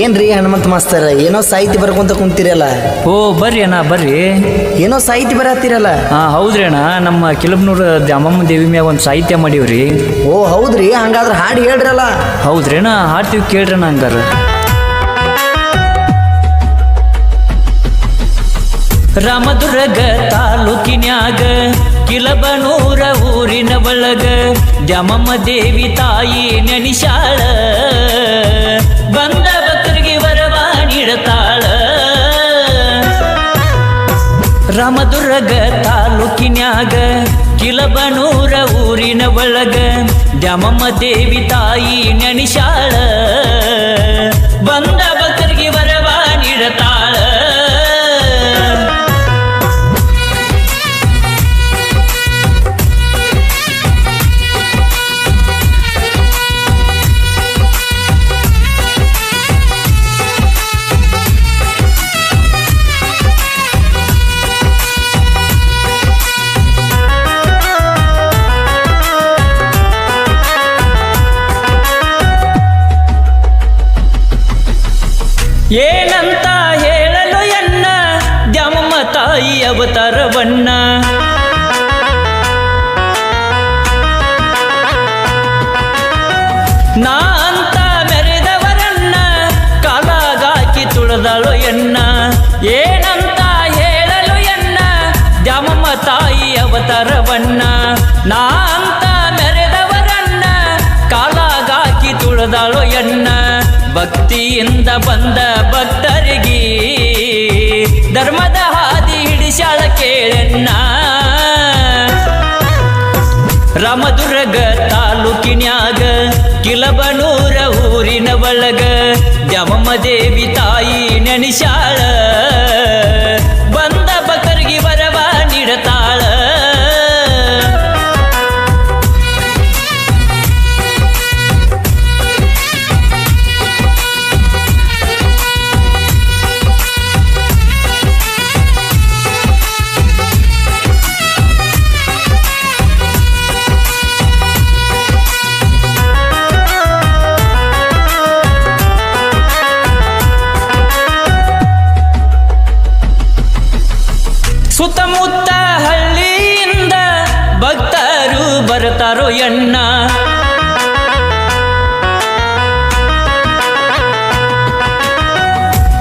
ಏನ್ರಿ ಹನುಮಂತ ಮಾಸ್ತರ ಏನೋ ಸಾಹಿತ್ಯ ಬರ್ಕೊಂತ ಕುಂತಿರಲ್ಲ. ಓ ಬರ್ರಿ ಅಣ್ಣ ಬರ್ರಿ. ಏನೋ ಸಾಹಿತ್ಯ ಬರತ್ತೀರಲ್ಲ. ಹೌದ್ರಿ ಅಣ್ಣ, ನಮ್ಮ ಕಿಲಬ್ನೂರು ದ್ಯಾಮಮ್ಮ ದೇವಿ ಮ್ಯಾಗ ಒಂದು ಸಾಹಿತ್ಯ ಮಾಡೀವ್ರಿ. ಓ ಹೌದ್ರಿ, ಹಂಗಾದ್ರೆ ಹಾಡು ಹೇಳ್ರಲ್ಲ. ಹೌದ್ರಿ ಅಣ್ಣ, ಹಾಡ್ತೀವಿ ಕೇಳ್ರಿ ಅಣ್ಣ. ಹಂಗಾರ ರಾಮದುರ್ಗ ತಾಲೂಕಿನ್ಯಾಗ ಕಿಲಬನೂರ ಊರಿನ ಒಳಗ ದ್ಯಾಮಮ್ಮ ದೇವಿ ತಾಯಿ ನೆನಿಶಾಳ, ಬಂದ ಭಕ್ತರಿಗೆ ವರವ ನೀಡತಾಳ. ರಾಮದುರ್ಗ ತಾಲೂಕಿನ್ಯಾಗ ಕಿಲಬನೂರ ಊರಿನ ಒಳಗ ದ್ಯಾಮಮ್ಮ ದೇವಿ ತಾಯಿ ನೆನಿಶಾಳ, ಬಂದ ಭಕ್ತರಿಗೆ ವರವ ನೀಡತಾಳ. ಏನಂತ ಹೇಳಲು ಎನ್ನ ದ್ಯಾಮಮ್ಮ ತಾಯಿ ಅವತಾರವನ್ನ, ನಾ ಅಂತ ಮೆರೆದವರನ್ನ ಕಾಲಾಗಾಕಿ ತುಳದಳು ಎನ್ನ. ಏನಂತ ಹೇಳಲು ಎನ್ನ ದ್ಯಾಮಮ್ಮ ತಾಯಿ ಅವತಾರವನ್ನ, ನಾ ಅಂತ ಮೆರೆದವರನ್ನ ಕಾಲಾಗಾಕಿ ತುಳದಳು ಎನ್ನ. ಭಕ್ತಿಯಿಂದ ಬಂದ ಭಕ್ತರಿಗೆ ಧರ್ಮದ ಹಾದಿ ಹಿಡಿಸಾಳ ಕೇಳನ್ನ. ರಾಮದುರ್ಗ ತಾಲೂಕಿನ್ಯಾಗ ಕಿಲಬನೂರ ಊರಿನ ಒಳಗ ದ್ಯಾಮಮ್ಮ ದೇವಿ ತಾಯಿ ನೆನಿಶಾಳ, ಬಂದ ಭಕ್ತರಿಗೆ ವರವ ನೀಡತಾಳ. ಸುತ್ತಮುತ್ತ ಹಳ್ಳಿಯಿಂದ ಭಕ್ತರು ಬರ್ತಾರೋ ಎನ್ನ,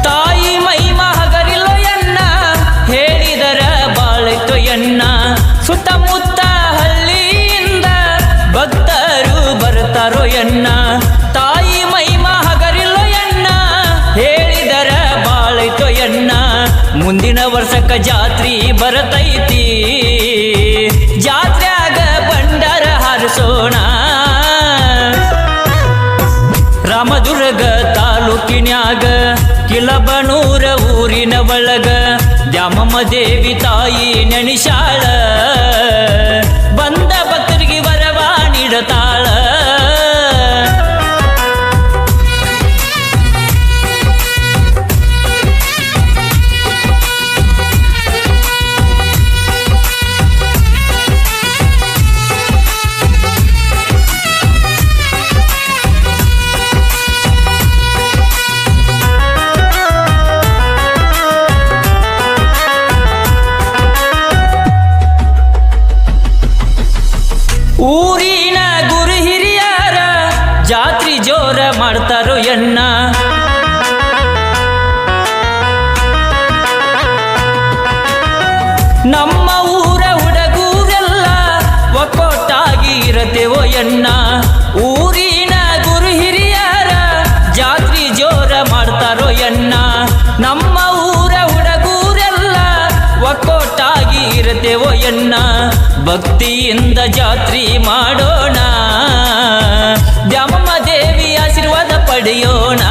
ತಾಯಿ ಮಹಿಮಾ ಹಗರಿಲ್ಲೋ ಎನ್ನ, ಹೇಳಿದರ ಬಾಳೈತೋ ಎನ್ನ. ಸುತ್ತಮುತ್ತ ಹಳ್ಳಿಯಿಂದ ಭಕ್ತರು ಬರ್ತಾರೋ ಎನ್ನ, ತಾಯಿ ಮಹಿಮಾ ಹಗರಿಲ್ಲೋ ಎನ್ನ, ಹೇಳಿದರ ಬಾಳೈತೋ ಎನ್ನ. ಮುಂದಿನ ವರ್ಷಕ್ಕ ಜಾತ್ರಿ ಬರತೈತಿ, ಜಾತ್ರ್ಯಾಗ ಬಂಡಾರ ಹಾರಿಸೋಣ. ರಾಮದುರ್ಗ ತಾಲೂಕಿನ್ಯಾಗ ಕಿಲಬನೂರ ಊರಿನ ಒಳಗ ದ್ಯಾಮಮ್ಮ ದೇವಿ ತಾಯಿ ನೆನಿಶಾಳ, ಬಂದ ಭಕ್ತರಿಗೆ ವರವ ನೀಡತಾಳ. ಊರಿನ ಗುರು ಹಿರಿಯರ ಜಾತ್ರಿ ಜೋರ ಮಾಡ್ತಾರೋ ಎನ್ನ, ನಮ್ಮ ಊರ ಹುಡುಗೂರೆಲ್ಲ ಒಕ್ಕೊಟ್ಟಾಗಿ ಇರತೇವೋ ಎನ್ನ. ಊರಿನ ಗುರು ಹಿರಿಯರ ಜಾತ್ರಿ ಜೋರ ಮಾಡ್ತಾರೋ ಎನ್ನ, ನಮ್ಮ ಊರ ಹುಡುಗೂರೆಲ್ಲ ಒಕ್ಕೊಟ್ಟಾಗಿ ಇರತೇವೋ ಎನ್ನ. ಭಕ್ತಿಯಿಂದ ಜಾತ್ರಿ ಮಾಡೋಣ, ದ್ಯಾಮಮ್ಮ ದೇವಿ ಆಶೀರ್ವಾದ ಪಡೆಯೋಣ.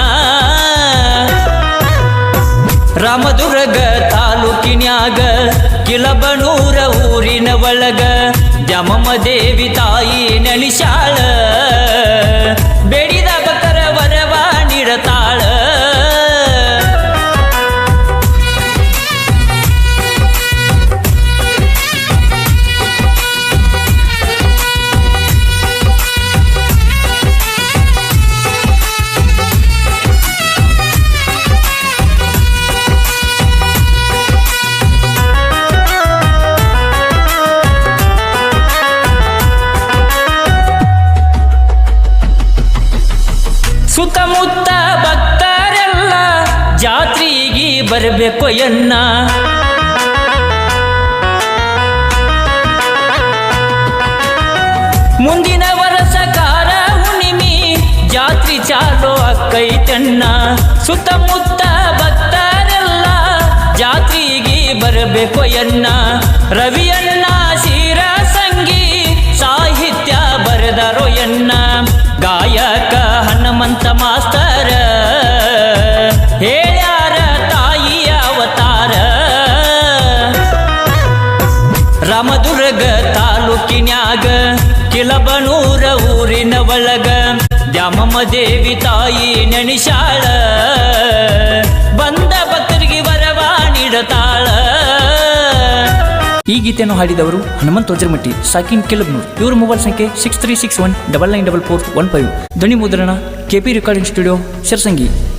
ರಾಮದುರ್ಗ ತಾಲೂಕಿನ್ಯಾಗ ಕಿಲಬನೂರ ಊರಿನ ಒಳಗ ದ್ಯಾಮಮ್ಮ ದೇವಿ ತಾಯಿ ನೆನಿಶಾಳ, ಬೇಡಿದ ಭಕ್ತರ ವರವ ನೀಡತಾಳ. ಬರಬೇಕು ಎನ್ನ. ಮುಂದಿನ ವರ್ಷಕಾರ ಹುಣ್ಣಿಮೆ ಜಾತ್ರಿ ಚಾಲೋ ಅಕ್ಕೈತಣ್ಣ. ಸುತ್ತಮುತ್ತ ಭಕ್ತರೆಲ್ಲ ಜಾತ್ರೆಗೆ ಬರಬೇಕು ಎನ್ನ. ರವಿಯಣ್ಣ ಶಿರ ಸಂಗಿ ಸಾಹಿತ್ಯ ಬರೆದರೋ ಎನ್ನ. ಗಾಯಕ ಹನುಮಂತ ಮಾಸ್ತರ ಹೇಳ್ಯಾರ ತಾಯಿಯ ಅವತಾರ. ರಾಮದುರ್ಗ ತಾಲೂಕಿನ್ಯಾಗ ಕಿಲಬನೂರ ಊರಿನ ಒಳಗ ದ್ಯಾಮಮ್ಮ ದೇವಿ ತಾಯಿ ನೆನಿಶಾಳ. ಬಂದ ಭಕ್ತರಿಗೆ ವರವ ನೀಡತಾಳ. ಈ ಗೀತೆಯನ್ನು ಹಾಡಿದವರು ಹನುಮಂತ ವಜ್ರಮಟ್ಟಿ, ಸಾಕಿನ್ ಕಿಲಬನೂರ್. ಇವರ ಮೊಬೈಲ್ ಸಂಖ್ಯೆ 6361994415. ಧ್ವನಿ ಮುದ್ರಣ KP ರೆಕಾರ್ಡಿಂಗ್ ಸ್ಟುಡಿಯೋ, ಶಿರಸಂಗಿ.